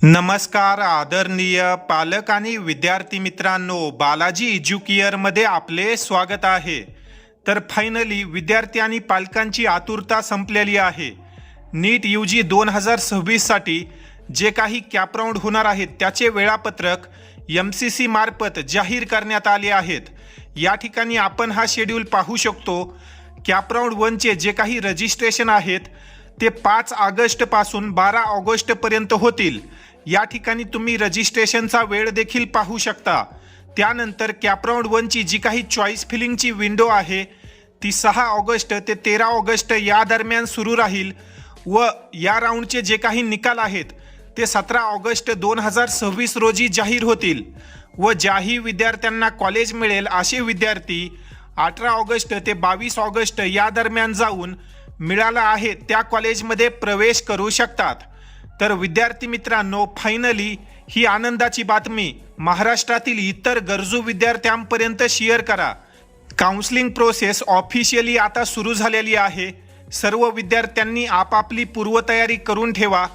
नमस्कार आदरणीय पालक आणि विद्यार्थी मित्रांनो, बालाजी एज्युकेअरमध्ये आपले स्वागत आहे। तर फायनली विद्यार्थी आणि पालकांची आतुरता संपलेली आहे। नीट यूजी 2026 साठी जे काही कॅप राऊंड होणार आहेत त्याचे वेळापत्रक MCC मार्फत जाहीर करण्यात आले आहेत। या ठिकाणी आपण हा शेड्यूल पाहू शकतो। कॅप राऊंड 1 चे जे काही रजिस्ट्रेशन आहेत ते 5 ऑगस्ट पासून 12 ऑगस्ट पर्यंत होतील। या ठिकाणी तुम्ही रजिस्ट्रेशनचा वेळ देखील पाहू शकता। त्यानंतर कॅप राऊंड 1 ची जी काही चॉईस फिलिंगची विंडो आहे ती 6 ऑगस्ट ते 13 ऑगस्ट या दरम्यान सुरू राहील व या राऊंडचे जे काही निकाल आहेत ते 17 ऑगस्ट 2026 रोजी जाहीर होतील व ज्याही विद्यार्थ्यांना कॉलेज मिळेल असे विद्यार्थी 18 ऑगस्ट ते 22 ऑगस्ट या दरम्यान जाऊन मिळाला आहे त्या कॉलेजमध्ये प्रवेश करू शकतात। तर विद्यार्थी मित्रांनो, फायनली ही आनंदाची बातमी महाराष्ट्रातील इतर गरजू विद्यार्थ्यांपर्यंत शेअर करा। काउन्सिलिंग प्रोसेस ऑफिशियली आता सुरू झालेली आहे। सर्व विद्यार्थ्यांनी आपापली पूर्वतयारी करून ठेवा।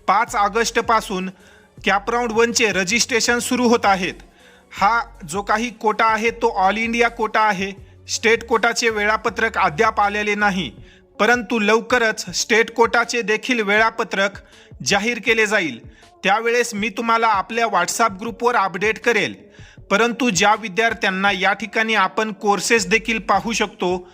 5 ऑगस्ट पासून कॅप राऊंड 1 चे रजिस्ट्रेशन सुरू होत आहेत। हा जो काही कोटा आहे तो ऑल इंडिया कोटा आहे। स्टेट कोटाचे वेळापत्रक अद्याप आलेले नाही, परंतु लवकरच स्टेट कोटाचे देखील वेळापत्रक जाहीर केले जाईल। त्यावेळेस मी तुम्हाला आपल्या व्हॉट्सअप ग्रुपवर अपडेट करेल। परंतु ज्या विद्यार्थ्यांना या ठिकाणी आपण कोर्सेस देखील पाहू शकतो,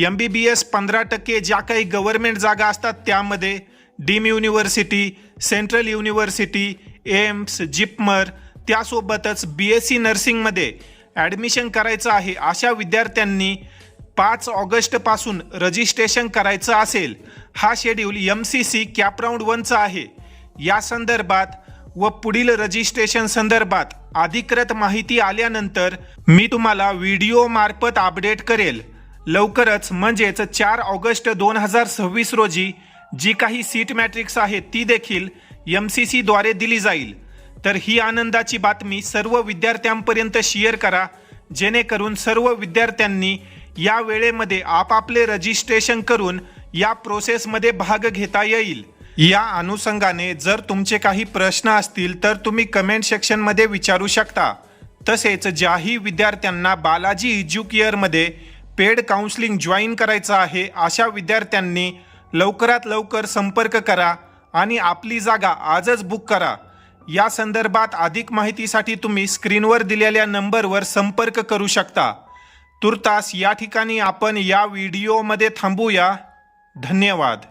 MBBS 15% ज्या काही गव्हर्नमेंट जागा असतात त्यामध्ये deem university, central university, AIIMS, JIPMER, त्यासोबतच BSc नर्सिंगमध्ये ॲडमिशन करायचं आहे अशा विद्यार्थ्यांनी 5 ऑगस्ट पासून रजिस्ट्रेशन करायचं असेल। हा शेड्यूल MCC कॅप राऊंड 1 चा आहे। या संदर्भात व पुढील रजिस्ट्रेशन संदर्भात अधिकृत माहिती आल्यानंतर मी तुम्हाला व्हिडिओ मार्फत अपडेट करेल। लवकरच म्हणजेच 4 ऑगस्ट 2026 रोजी जी काही सीट मॅट्रिक्स आहे ती देखील MCC द्वारे दिली जाईल। तर ही आनंदाची बातमी सर्व विद्यार्थ्यांपर्यंत शेअर करा, जेणेकरून सर्व विद्यार्थ्यांनी या वेळेमध्ये आपापले रजिस्ट्रेशन करून या प्रोसेसमध्ये भाग घेता येईल। या अनुषंगाने जर तुमचे काही प्रश्न असतील तर तुम्ही कमेंट सेक्शनमध्ये विचारू शकता। तसेच ज्याही विद्यार्थ्यांना बालाजी एज्युकेअरमध्ये पेड काउन्सिलिंग जॉईन करायचं आहे अशा विद्यार्थ्यांनी लवकरात लवकर संपर्क करा आणि आपली जागा आजच बुक करा। या संदर्भात अधिक माहितीसाठी तुम्ही स्क्रीनवर दिलेल्या नंबरवर संपर्क करू शकता। तुर्तास या ठिकाणी आपण या व्हिडिओमध्ये थांबूया। धन्यवाद।